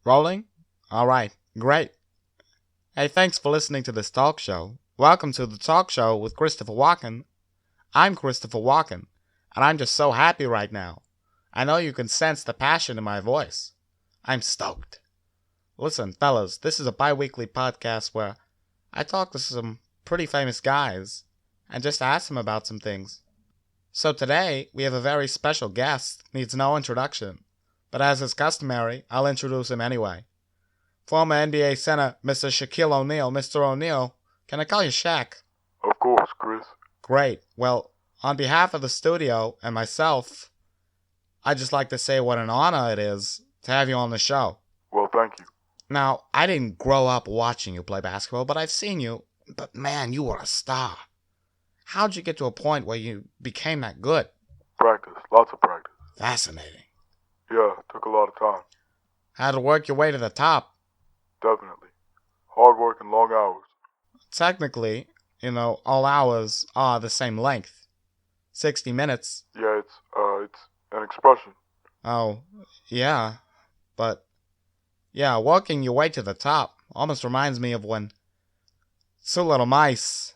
Rolling? Alright, great. Hey, thanks for listening to this talk show. Welcome to the talk show with Christopher Walken. I'm Christopher Walken, and I'm just so happy right now. I know you can sense the passion in my voice. I'm stoked. Listen, fellas, this is a bi-weekly podcast where I talk to some pretty famous guys and just ask them about some things. So today, we have a very special guest, needs no introduction. But as is customary, I'll introduce him anyway. Former NBA center, Mr. Shaquille O'Neal. Mr. O'Neal, can I call you Shaq? Of course, Chris. Great. Well, on behalf of the studio and myself, I'd just like to say what an honor it is to have you on the show. Well, thank you. Now, I didn't grow up watching you play basketball, but I've seen you. But man, you were a star. How'd you get to a point where you became that good? Practice. Lots of practice. Fascinating. Yeah, took a lot of time. Had to work your way to the top. Definitely. Hard work and long hours. Technically, all hours are the same length. 60 minutes. Yeah, it's an expression. Oh, yeah. But, yeah, working your way to the top almost reminds me of when two little mice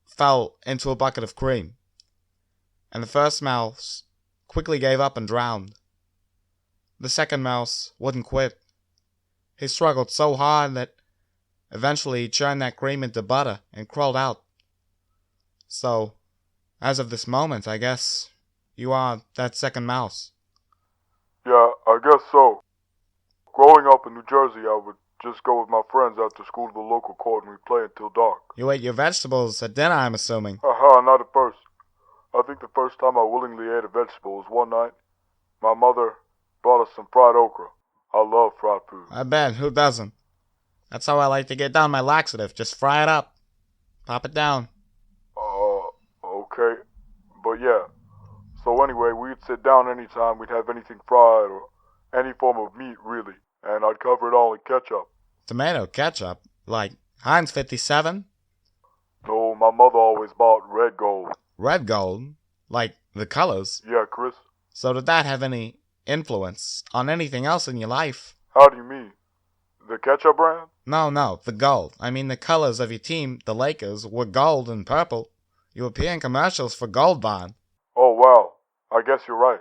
fell into a bucket of cream. And the first mouse quickly gave up and drowned. The second mouse wouldn't quit. He struggled so hard that eventually he churned that cream into butter and crawled out. So, as of this moment, I guess you are that second mouse. Yeah, I guess so. Growing up in New Jersey, I would just go with my friends after school to the local court and we'd play until dark. You ate your vegetables at dinner, I'm assuming. Haha, not at first. I think the first time I willingly ate a vegetable was one night. My mother brought us some fried okra. I love fried food. I bet, who doesn't? That's how I like to get down my laxative. Just fry it up. Pop it down. Okay. But yeah. So anyway, we'd sit down anytime we'd have anything fried or any form of meat, really. And I'd cover it all in ketchup. Tomato ketchup? Like Heinz 57? No, my mother always bought Red Gold. Red Gold? Like the colors? Yeah, Chris. So did that have any influence on anything else in your life? How do you mean? The ketchup brand? No, the gold. I mean the colors of your team, the Lakers, were gold and purple. You appear in commercials for Gold Bond. Oh, wow. I guess you're right.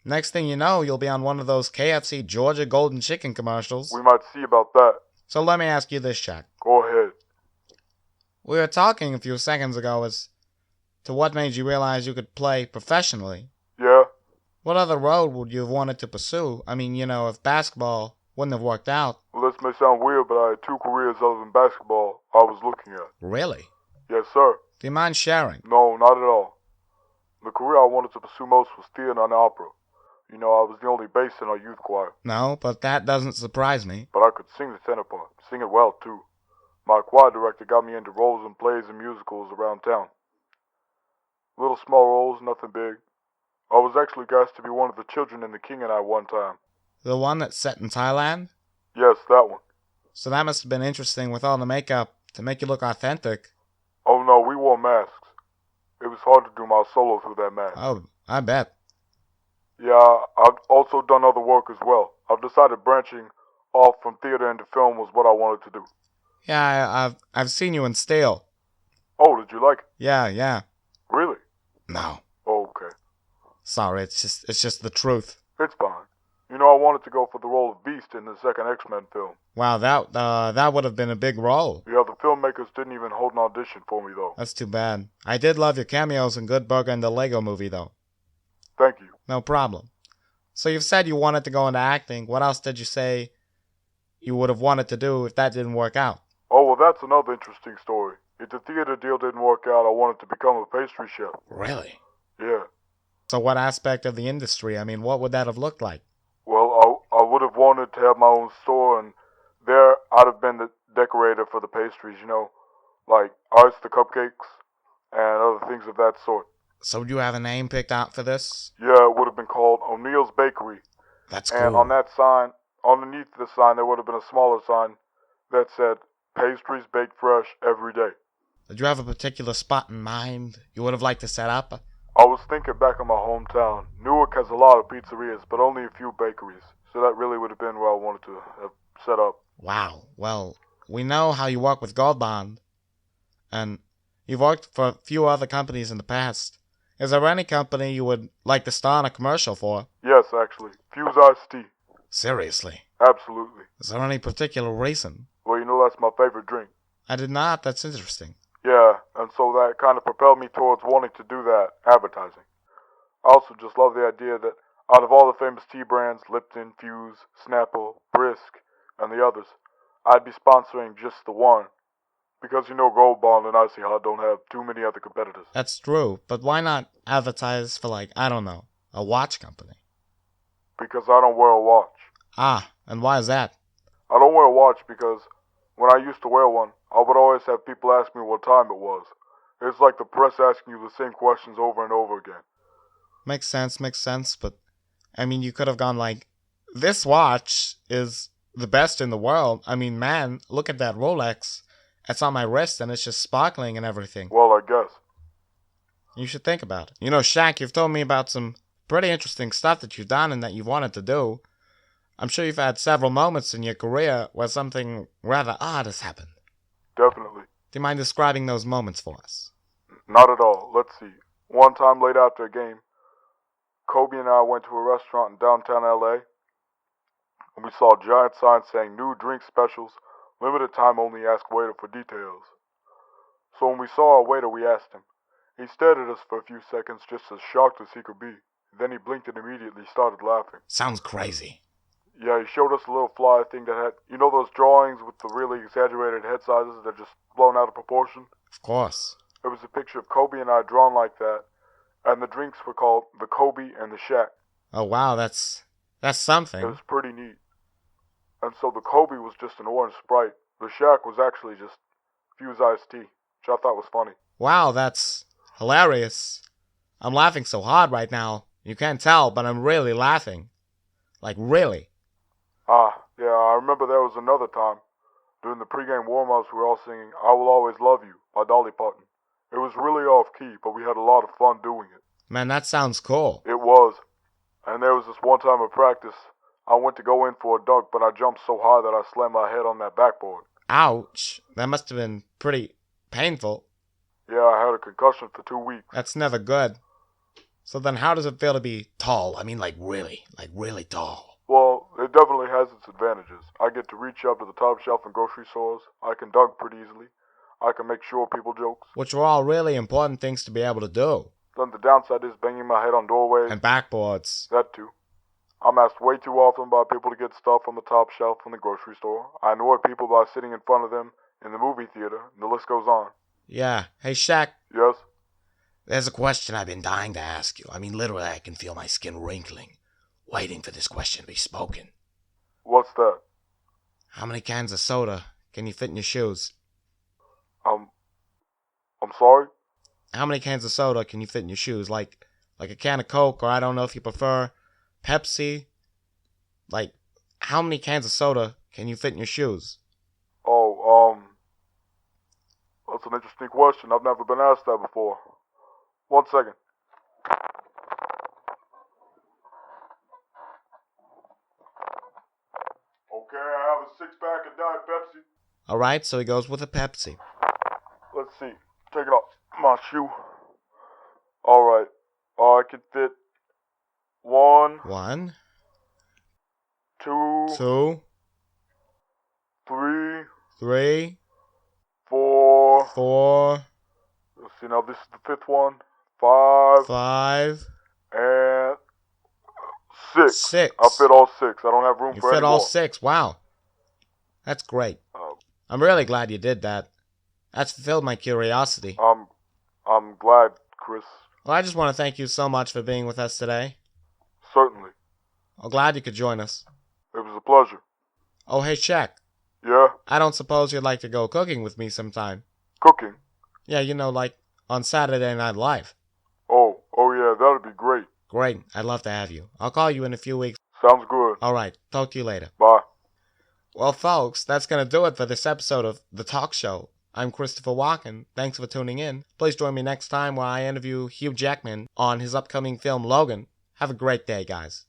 Next thing you know, you'll be on one of those KFC Georgia Golden Chicken commercials. We might see about that. So let me ask you this, Shaq. Go ahead. We were talking a few seconds ago as to what made you realize you could play professionally. Yeah? What other road would you have wanted to pursue? I mean, if basketball wouldn't have worked out. Well, this may sound weird, but I had two careers other than basketball I was looking at. Really? Yes, sir. Do you mind sharing? No, not at all. The career I wanted to pursue most was theater and opera. I was the only bass in our youth choir. No, but that doesn't surprise me. But I could sing the tenor part. Sing it well, too. My choir director got me into roles in plays and musicals around town. Little small roles, nothing big. I was actually cast to be one of the children in The King and I one time. The one that's set in Thailand? Yes, that one. So that must have been interesting with all the makeup to make you look authentic. Oh no, we wore masks. It was hard to do my solo through that mask. Oh, I bet. Yeah, I've also done other work as well. I've decided branching off from theater into film was what I wanted to do. Yeah, I've seen you in Steel. Oh, did you like it? Yeah. Really? No. Oh, okay. Sorry, it's just the truth. It's fine. I wanted to go for the role of Beast in the second X-Men film. Wow, that would have been a big role. Yeah, the filmmakers didn't even hold an audition for me, though. That's too bad. I did love your cameos in Good Burger and the Lego Movie, though. Thank you. No problem. So you've said you wanted to go into acting. What else did you say you would have wanted to do if that didn't work out? Oh, well, that's another interesting story. If the theater deal didn't work out, I wanted to become a pastry chef. Really? Yeah. So what aspect of the industry? I mean, what would that have looked like? Well, I would have wanted to have my own store, and there I'd have been the decorator for the pastries, like ice the cupcakes and other things of that sort. So do you have a name picked out for this? Yeah, it would have been called O'Neal's Bakery. That's cool. And on that sign, underneath the sign, there would have been a smaller sign that said, "Pastries baked fresh every day." Did you have a particular spot in mind you would have liked to set up? I was thinking back in my hometown. Newark has a lot of pizzerias, but only a few bakeries. So that really would have been where I wanted to have set up. Wow. Well, we know how you work with Gold Bond, and you've worked for a few other companies in the past. Is there any company you would like to star in a commercial for? Yes, actually. Fuse Iced Tea. Seriously? Absolutely. Is there any particular reason? Well, you know that's my favorite drink. I did not. That's interesting. Yeah, and so that kind of propelled me towards wanting to do that, advertising. I also just love the idea that out of all the famous tea brands, Lipton, Fuse, Snapple, Brisk, and the others, I'd be sponsoring just the one. Because you know Gold Bond and Icy Hot don't have too many other competitors. That's true, but why not advertise for, like, I don't know, a watch company? Because I don't wear a watch. Ah, and why is that? I don't wear a watch because when I used to wear one, I would always have people ask me what time it was. It's like the press asking you the same questions over and over again. Makes sense, but, I mean, you could have gone like, this watch is the best in the world. I mean, man, look at that Rolex. It's on my wrist and it's just sparkling and everything. Well, I guess. You should think about it. You know, Shaq, you've told me about some pretty interesting stuff that you've done and that you've wanted to do. I'm sure you've had several moments in your career where something rather odd has happened. Definitely. Do you mind describing those moments for us? Not at all. Let's see. One time late after a game, Kobe and I went to a restaurant in downtown LA, and we saw a giant sign saying new drink specials, limited time only, ask waiter for details. So when we saw our waiter, we asked him. He stared at us for a few seconds, just as shocked as he could be. Then he blinked and immediately started laughing. Sounds crazy. Yeah, he showed us a little fly thing that had, you know those drawings with the really exaggerated head sizes that are just blown out of proportion? Of course. It was a picture of Kobe and I drawn like that, and the drinks were called the Kobe and the Shaq. Oh, wow, that's something. It was pretty neat. And so the Kobe was just an orange Sprite. The Shaq was actually just Fuse Iced Tea, which I thought was funny. Wow, that's hilarious. I'm laughing so hard right now. You can't tell, but I'm really laughing. Like, really. Yeah, I remember there was another time. During the pregame warm-ups, we were all singing I Will Always Love You by Dolly Parton. It was really off-key, but we had a lot of fun doing it. Man, that sounds cool. It was. And there was this one time at practice, I went to go in for a dunk, but I jumped so high that I slammed my head on that backboard. Ouch. That must have been pretty painful. Yeah, I had a concussion for 2 weeks. That's never good. So then how does it feel to be tall? I mean, like really tall. Well, it definitely has its advantages. I get to reach up to the top shelf in grocery stores. I can dunk pretty easily. I can make short people jokes. Which are all really important things to be able to do. Then the downside is banging my head on doorways. And backboards. That too. I'm asked way too often by people to get stuff on the top shelf in the grocery store. I annoy people by sitting in front of them in the movie theater, and the list goes on. Yeah. Hey, Shaq. Yes? There's a question I've been dying to ask you. I mean, literally, I can feel my skin wrinkling, waiting for this question to be spoken. What's that? How many cans of soda can you fit in your shoes? I'm sorry? How many cans of soda can you fit in your shoes? Like a can of Coke, or I don't know if you prefer Pepsi. Like, how many cans of soda can you fit in your shoes? Oh, that's an interesting question. I've never been asked that before. 1 second. Okay, I have a 6-pack of Diet Pepsi. Alright, so he goes with a Pepsi. Let's see. Take it off my shoe. Alright. I can fit 1, 1, 2, 2, 3, 3, 4. 4, Let's see, now this is the 5th one. 5. 5, And 6. 6. I fit all 6. I don't have room You for fit any all more. 6. Wow. That's great. I'm really glad you did that. That's fulfilled my curiosity. I'm glad, Chris. Well, I just want to thank you so much for being with us today. Certainly. I'm glad you could join us. It was a pleasure. Oh, hey, Shaq. Yeah? I don't suppose you'd like to go cooking with me sometime. Cooking? Yeah, you know, like on Saturday Night Live. Oh yeah, that'd be great. Great. I'd love to have you. I'll call you in a few weeks. Sounds good. All right. Talk to you later. Bye. Well, folks, that's going to do it for this episode of The Talk Show. I'm Christopher Walken. Thanks for tuning in. Please join me next time where I interview Hugh Jackman on his upcoming film Logan. Have a great day, guys.